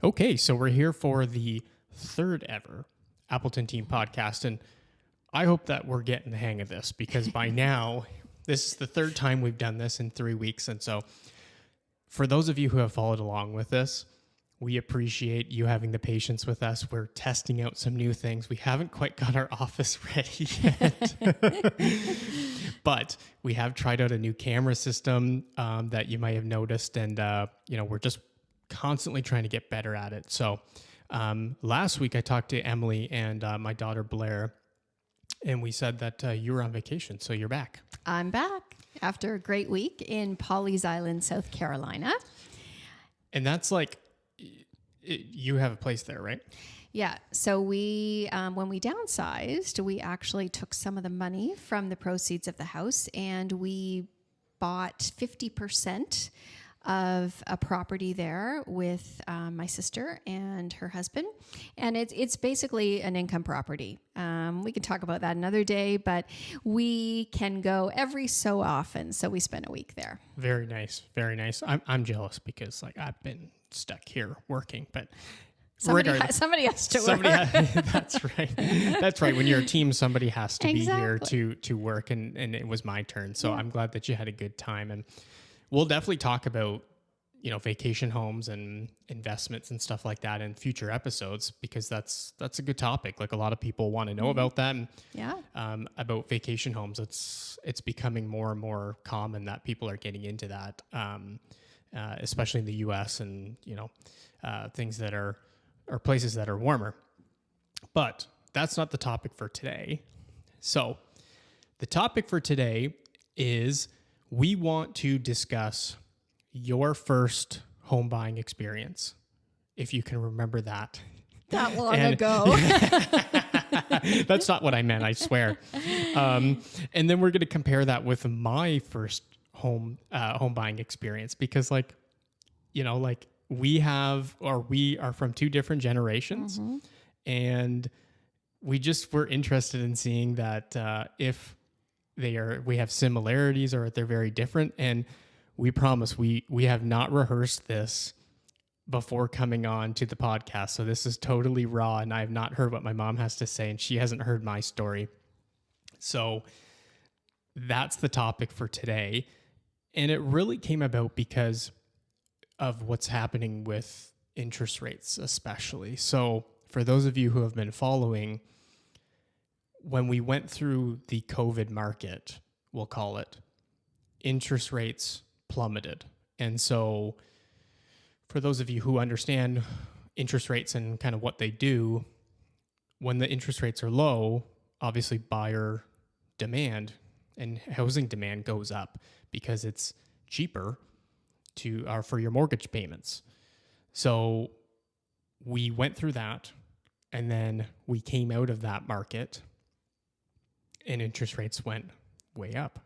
Okay, so we're here for the third ever Appleton Team podcast, and I hope that we're getting the hang of this because by now, this is the third time we've done this in 3 weeks. And so for those of you who have followed along with this, we appreciate you having the patience with us. We're testing out some new things. We haven't quite got our office ready yet, but we have tried out a new camera system that you might have noticed, and we're just constantly trying to get better at it. So last week I talked to Emily and my daughter Blair, and we said that you were on vacation, so you're back. I'm back after a great week in Pawleys Island, South Carolina. And that's like, you have a place there, right? Yeah. So we, when we downsized, we actually took some of the money from the proceeds of the house and we bought 50% of a property there with my sister and her husband. And it's basically an income property. We can talk about that another day, but we can go every so often. So we spent a week there. Very nice. Very nice. I'm jealous because like I've been stuck here working, but somebody has to work. That's right. That's right. When you're a team, somebody has to be here to work, and it was my turn. So I'm glad that you had a good time, and we'll definitely talk about, vacation homes and investments and stuff like that in future episodes, because that's a good topic. Like a lot of people want to know about that. And, about vacation homes. It's becoming more and more common that people are getting into that, especially in the US and, things that are places that are warmer. But that's not the topic for today. So the topic for today is we want to discuss your first home buying experience, if you can remember that. That long ago. That's not what I meant, I swear. And then we're going to compare that with my first home buying experience, because we are from two different generations, and we're interested in seeing that if we have similarities or if they're very different. And we promise we have not rehearsed this before coming on to the podcast. So this is totally raw, and I have not heard what my mom has to say, and she hasn't heard my story. So that's the topic for today. And it really came about because of what's happening with interest rates, especially. So for those of you who have been following, when we went through the COVID market, we'll call it, interest rates plummeted. And so for those of you who understand interest rates and kind of what they do, when the interest rates are low, obviously buyer demand and housing demand goes up because it's cheaper for your mortgage payments. So we went through that, and then we came out of that market and interest rates went way up.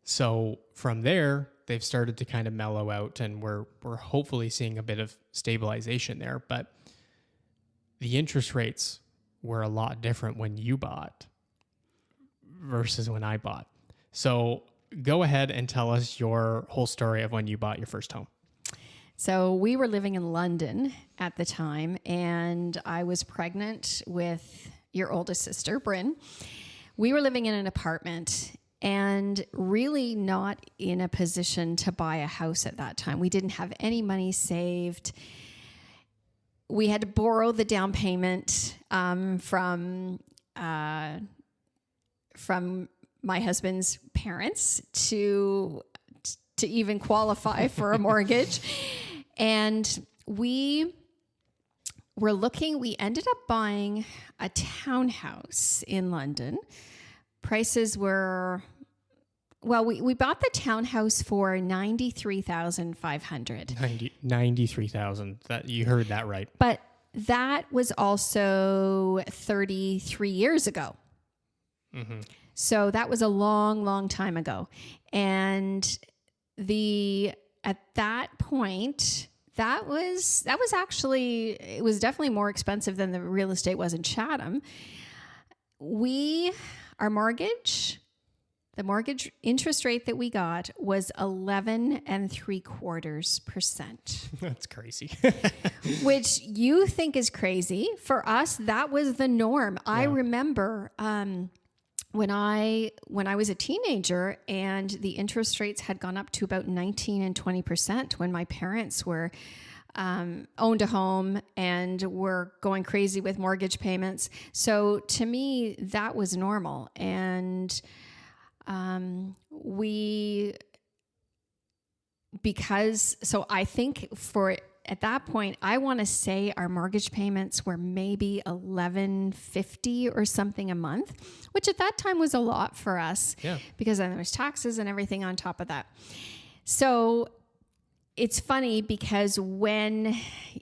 So from there, they've started to kind of mellow out, and we're hopefully seeing a bit of stabilization there. But the interest rates were a lot different when you bought versus when I bought. So go ahead and tell us your whole story of when you bought your first home. So we were living in London at the time, and I was pregnant with your oldest sister, Bryn. We were living in an apartment and really not in a position to buy a house at that time. We didn't have any money saved. We had to borrow the down payment from my husband's parents to even qualify for a mortgage. And we ended up buying a townhouse in London. Prices were, we bought the townhouse for $93,500. 93,000. That you heard that right. But that was also 33 years ago. Mm-hmm. So that was a long, long time ago. And at that point, that was actually, it was definitely more expensive than the real estate was in Chatham. Our mortgage The mortgage interest rate that we got was 11.75%. That's crazy. Which you think is crazy. For us, that was the norm. Yeah. I remember when I was a teenager and the interest rates had gone up to about 19 and 20% when my parents were owned a home and were going crazy with mortgage payments. So to me, that was normal. And so I think at that point, I want to say our mortgage payments were maybe $11.50 or something a month, which at that time was a lot for us. Yeah. Because then there was taxes and everything on top of that. So it's funny because when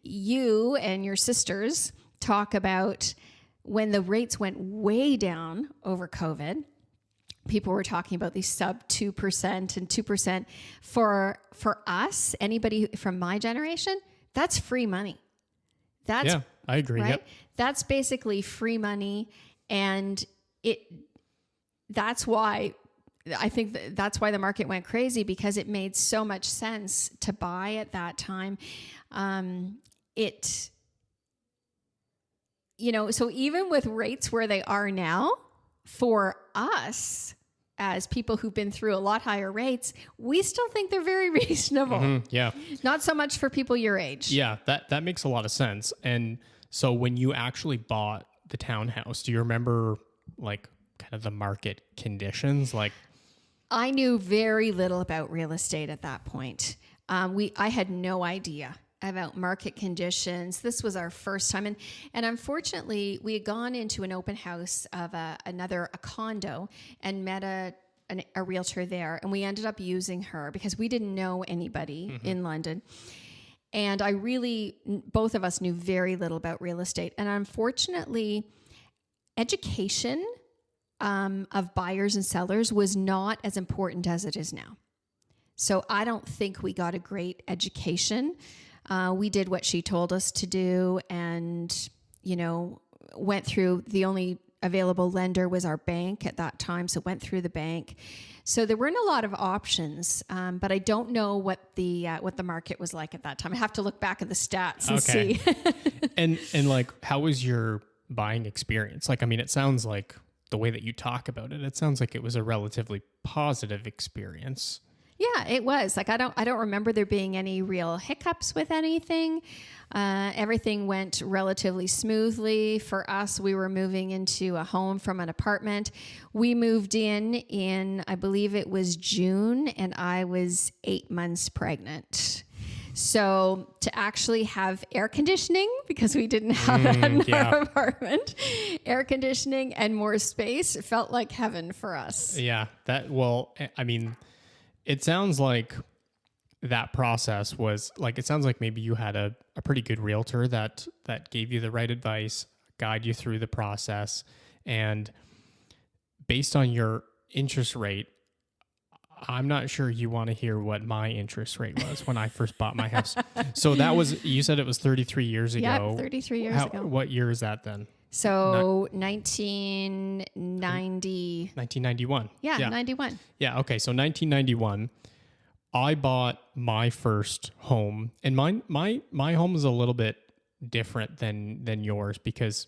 you and your sisters talk about when the rates went way down over COVID, people were talking about these sub 2% and 2%. For us, anybody from my generation, that's free money. Yeah, I agree. Right? Yep. That's basically free money. And that's why I think that's why the market went crazy, because it made so much sense to buy at that time. So even with rates where they are now, for us, as people who've been through a lot higher rates, we still think they're very reasonable. Mm-hmm, yeah. Not so much for people your age. Yeah, that makes a lot of sense. And so when you actually bought the townhouse, do you remember like kind of the market conditions? Like, I knew very little about real estate at that point. I had no idea about market conditions. This was our first time. And unfortunately, we had gone into an open house of a condo and met a realtor there. And we ended up using her because we didn't know anybody in London. And both of us knew very little about real estate. And unfortunately, education of buyers and sellers was not as important as it is now. So I don't think we got a great education. We did what she told us to do and, went through the only available lender was our bank at that time. So went through the bank. So there weren't a lot of options, but I don't know what the market was like at that time. I have to look back at the stats and see. and like, how was your buying experience? Like, I mean, it sounds like the way that you talk about it, it sounds like it was a relatively positive experience. Yeah, it was. Like, I don't remember there being any real hiccups with anything. Everything went relatively smoothly. For us, we were moving into a home from an apartment. We moved in, I believe it was June, and I was 8 months pregnant. So to actually have air conditioning, because we didn't have that in our apartment, air conditioning and more space, it felt like heaven for us. Yeah, it sounds like that process was like, it sounds like maybe you had a pretty good realtor that gave you the right advice, guide you through the process. And based on your interest rate, I'm not sure you want to hear what my interest rate was when I first bought my house. So you said it was 33 years ago. Yeah, 33 years ago. What year is that then? So 1991. Yeah, 91. Yeah, okay. So 1991, I bought my first home, and my home is a little bit different than yours because,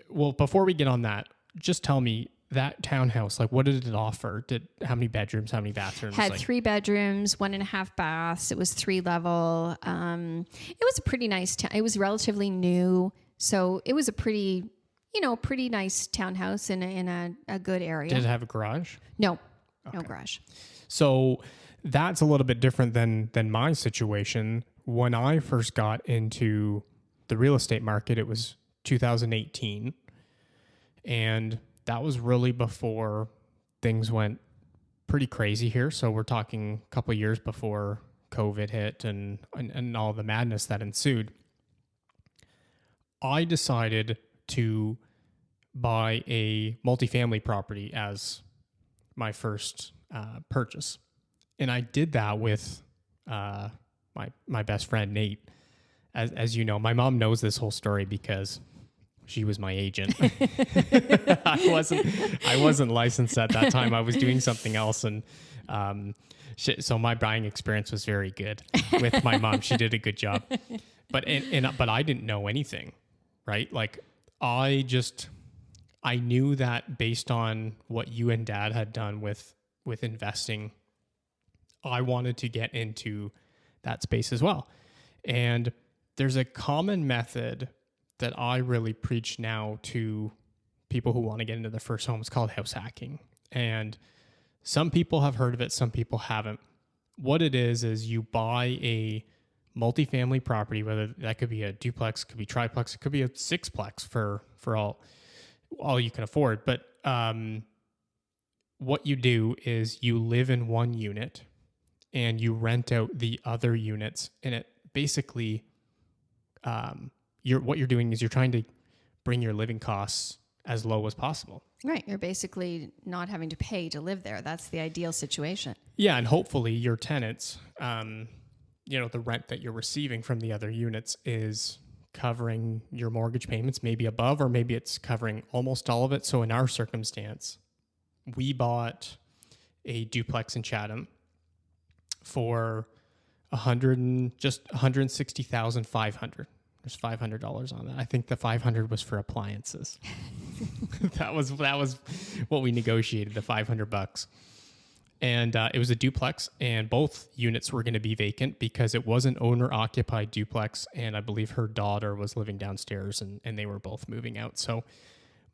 well, before we get on that, just tell me that townhouse, like, what did it offer? How many bedrooms, how many bathrooms? Had 3 bedrooms, 1.5 baths. It was 3 level. It was a pretty nice it was relatively new. So it was a pretty nice townhouse in a good area. Did it have a garage? No, no garage. So that's a little bit different than my situation. When I first got into the real estate market, it was 2018. And that was really before things went pretty crazy here. So we're talking a couple of years before COVID hit and all the madness that ensued. I decided to buy a multifamily property as my first purchase. And I did that with my best friend, Nate. As you know, my mom knows this whole story because she was my agent. I wasn't licensed at that time. I was doing something else, and so my buying experience was very good with my mom. She did a good job, but I didn't know anything, right? Like I knew that based on what you and Dad had done with investing, I wanted to get into that space as well. And there's a common method that I really preach now to people who want to get into their first home. It's called house hacking. And some people have heard of it, some people haven't. What it is you buy a multifamily property, whether that could be a duplex, could be triplex, it could be a sixplex for all you can afford. But what you do is you live in one unit and you rent out the other units, and it basically what you're doing is you're trying to bring your living costs as low as possible. Right. You're basically not having to pay to live there. That's the ideal situation. Yeah. And hopefully your tenants, the rent that you're receiving from the other units is covering your mortgage payments, maybe above, or maybe it's covering almost all of it. So in our circumstance, we bought a duplex in Chatham for $160,500. There's $500 on that. I think the $500 was for appliances. that was what we negotiated, the $500. And it was a duplex, and both units were going to be vacant because it was an owner-occupied duplex, and I believe her daughter was living downstairs, and they were both moving out. So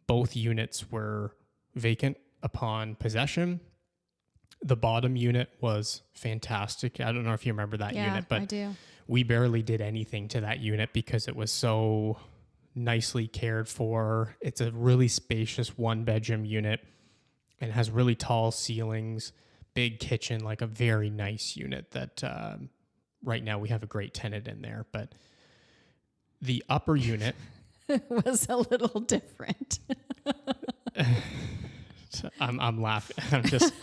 both units were vacant upon possession. The bottom unit was fantastic. I don't know if you remember that unit, but I do. We barely did anything to that unit because it was so nicely cared for. It's a really spacious one-bedroom unit and has really tall ceilings, big kitchen, like a very nice unit that right now we have a great tenant in there. But the upper unit was a little different. I'm laughing. I'm just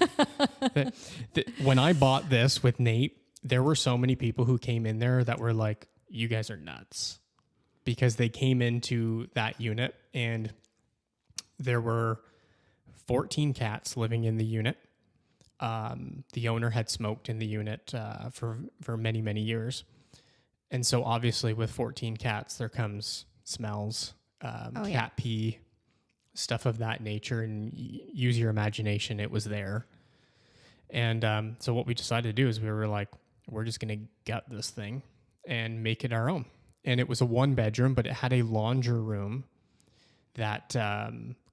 when I bought this with Nate, there were so many people who came in there that were like, "You guys are nuts," because they came into that unit and there were 14 cats living in the unit. The owner had smoked in the unit for many, many years, and so obviously with 14 cats, there comes smells, cat pee, stuff of that nature, and use your imagination. It was there. And so what we decided to do is we were like, we're just going to gut this thing and make it our own. And it was a one bedroom, but it had a laundry room that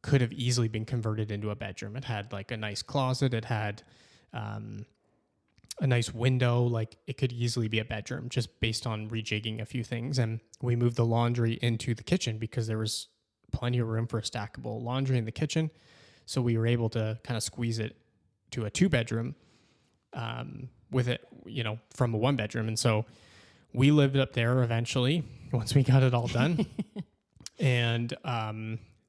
could have easily been converted into a bedroom. It had like a nice closet. It had a nice window. Like it could easily be a bedroom just based on rejigging a few things. And we moved the laundry into the kitchen because there was plenty of room for a stackable laundry in the kitchen. So we were able to kind of squeeze it to a 2-bedroom with it, from a 1-bedroom. And so we lived up there eventually once we got it all done. And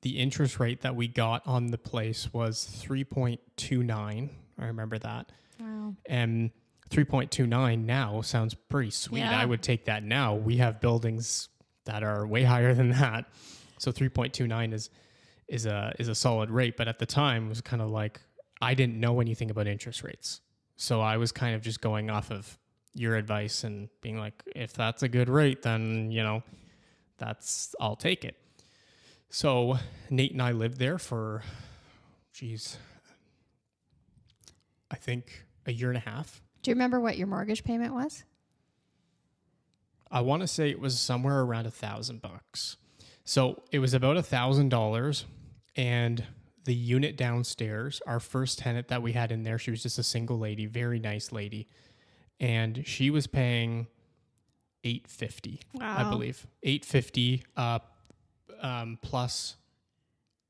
the interest rate that we got on the place was 3.29. I remember that. Wow. And 3.29 now sounds pretty sweet. Yeah. I would take that now. We have buildings that are way higher than that. So 3.29 is a solid rate. But at the time, it was kind of like, I didn't know anything about interest rates. So I was kind of just going off of your advice and being like, if that's a good rate, then, I'll take it. So Nate and I lived there for, I think a year and a half. Do you remember what your mortgage payment was? I want to say it was somewhere around $1,000. So it was about $1,000, and the unit downstairs, our first tenant that we had in there, she was just a single lady, very nice lady, and she was paying $850, wow. I believe, $850 plus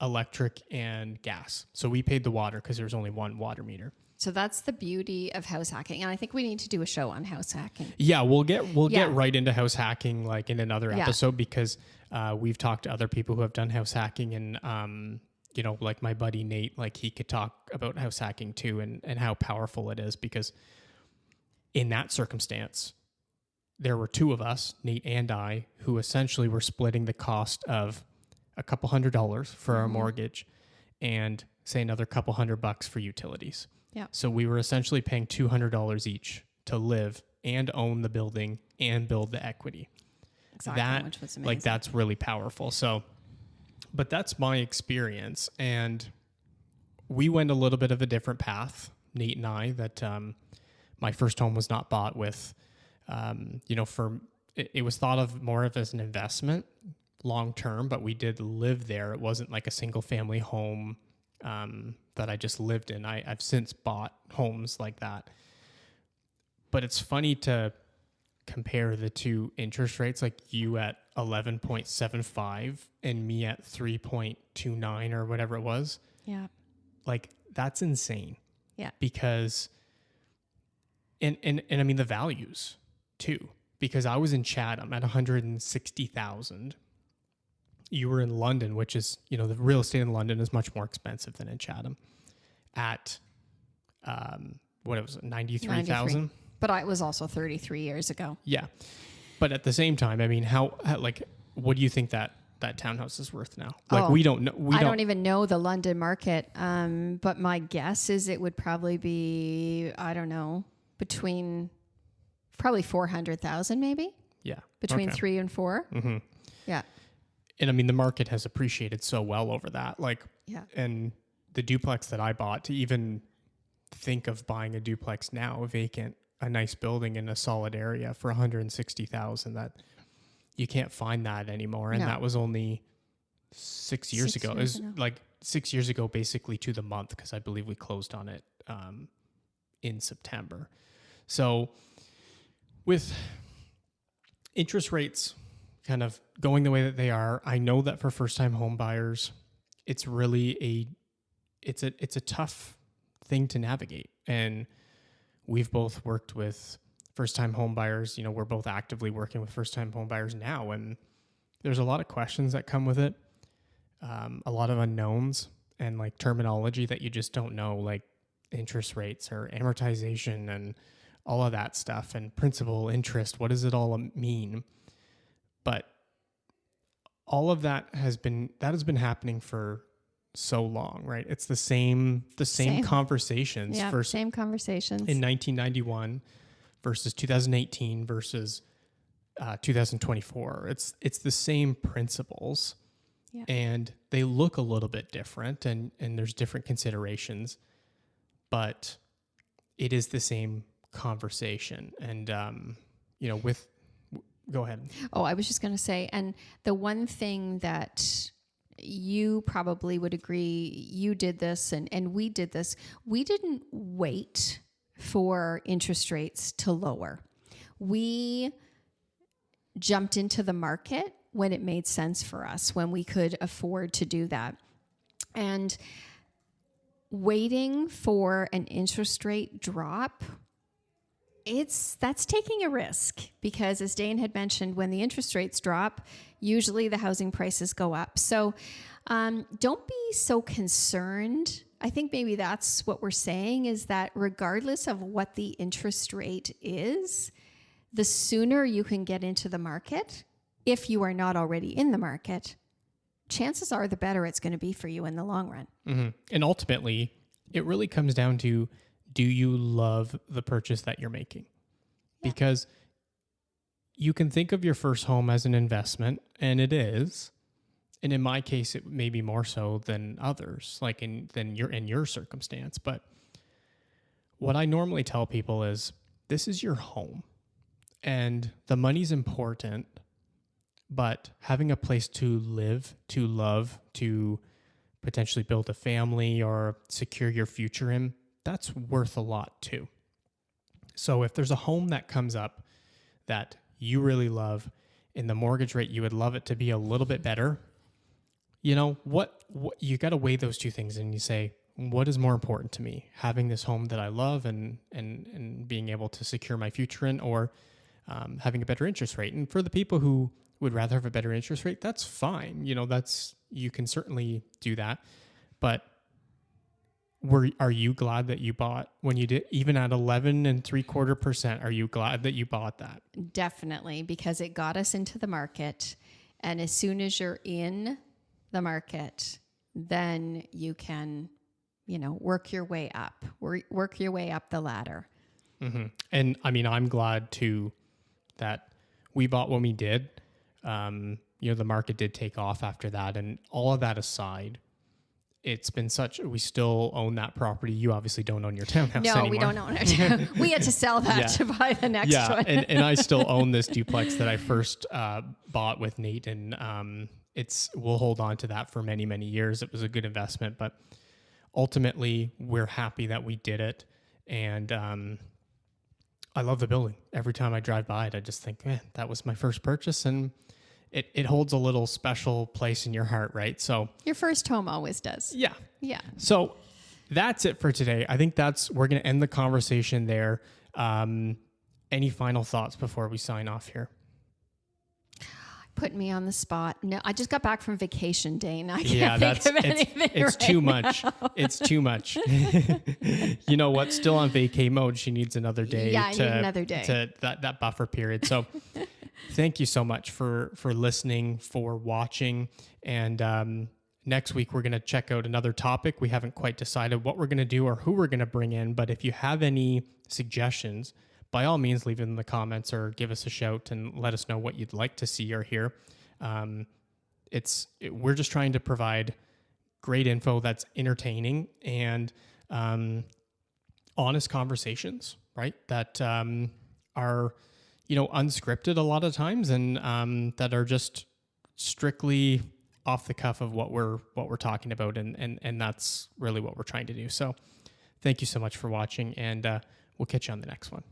electric and gas. So we paid the water because there was only one water meter. So that's the beauty of house hacking, and I think we need to do a show on house hacking. Yeah, we'll get right into house hacking like in another episode because we've talked to other people who have done house hacking, and like my buddy Nate, like he could talk about house hacking too, and how powerful it is, because in that circumstance, there were two of us, Nate and I, who essentially were splitting the cost of a couple $100s for our mortgage and say another couple $100 for utilities. Yeah. So we were essentially paying $200 each to live and own the building and build the equity. Exactly, which was amazing. Like, that's really powerful. So, but that's my experience. And we went a little bit of a different path, Nate and I, that my first home was not bought with, it was thought of more of as an investment long term, but we did live there. It wasn't like a single family home that I just lived in. I've since bought homes like that. But it's funny to compare the two interest rates, like you at 11.75 and me at 3.29 or whatever it was. Yeah. Like, that's insane. Yeah. Because, and I mean the values too, because I was in Chatham at 160,000. You were in London, which is, the real estate in London is much more expensive than in Chatham, at, 93,000. But I was also 33 years ago. Yeah. But at the same time, I mean, what do you think that townhouse is worth now? Like, we don't know. I don't even know the London market. But my guess is it would probably be, I don't know, between probably 400,000 maybe. Yeah. Between 3 and 4. Mm-hmm. Yeah. And I mean, the market has appreciated so well over that. Like, yeah. And the duplex that I bought, to even think of buying a duplex now, vacant, a nice building in a solid area for 160,000, that you can't find that anymore. And that was only 6 years ago. It was like 6 years ago, basically to the month, because I believe we closed on it in September. So with interest rates kind of going the way that they are, I know that for first-time home buyers, it's really it's a tough thing to navigate. And we've both worked with first-time home buyers. We're both actively working with first-time home buyers now, and there's a lot of questions that come with it, a lot of unknowns and like terminology that you just don't know, like interest rates or amortization and all of that stuff, and principal, interest. What does it all mean? But all of that has been happening for so long, right? It's the same conversations. Yeah, same conversations. In 1991 versus 2018 versus 2024. It's the same principles. Yeah. And they look a little bit different, and there's different considerations, but it is the same conversation. And, go ahead. Oh, I was just going to say, and the one thing that you probably would agree, you did this and we did this. We didn't wait for interest rates to lower. We jumped into the market when it made sense for us, when we could afford to do that. And waiting for an interest rate drop, that's taking a risk, because as Dane had mentioned, when the interest rates drop, usually the housing prices go up. So don't be so concerned. I think maybe that's what we're saying, is that regardless of what the interest rate is, the sooner you can get into the market, if you are not already in the market, chances are the better it's going to be for you in the long run. Mm-hmm. And ultimately, it really comes down to, do you love the purchase that you're making? Yeah. Because you can think of your first home as an investment, and it is. And in my case, it may be more so than others, like in your circumstance. But what I normally tell people is, this is your home, and the money's important, but having a place to live, to love, to potentially build a family or secure your future in, that's worth a lot too. So if there's a home that comes up that you really love, in the mortgage rate, you would love it to be a little bit better, what you got to weigh those two things, and you say, what is more important to me? Having this home that I love and being able to secure my future in, or having a better interest rate? And for the people who would rather have a better interest rate, that's fine. You can certainly do that. But are you glad that you bought when you did, even at 11.75%? Are you glad that you bought that? Definitely, because it got us into the market. And as soon as you're in the market, then you can, work your way up, work your way up the ladder. Mm-hmm. And I mean, I'm glad too that we bought when we did. The market did take off after that, and all of that aside, it's been we still own that property. You obviously don't own your townhouse anymore. No, we don't own it. We had to sell that to buy the next one. and I still own this duplex that I first bought with Nate, and we'll hold on to that for many, many years. It was a good investment, but ultimately we're happy that we did it. And I love the building. Every time I drive by it, I just think, man, that was my first purchase, and it holds a little special place in your heart, right? So your first home always does. Yeah. Yeah. So that's it for today. I think we're going to end the conversation there. Any final thoughts before we sign off here? Putting me on the spot. No, I just got back from vacation, Dane. I can't think of anything. It's too much. It's too much. You know what? Still on vacay mode. She needs another day. Yeah, I need another day. To that buffer period. So thank you so much for listening, for watching. And next week, we're going to check out another topic. We haven't quite decided what we're going to do or who we're going to bring in. But if you have any suggestions, by all means, leave it in the comments or give us a shout and let us know what you'd like to see or hear. We're just trying to provide great info that's entertaining and honest conversations, right? That are, unscripted a lot of times, and that are just strictly off the cuff of what we're talking about, and that's really what we're trying to do. So thank you so much for watching, and we'll catch you on the next one.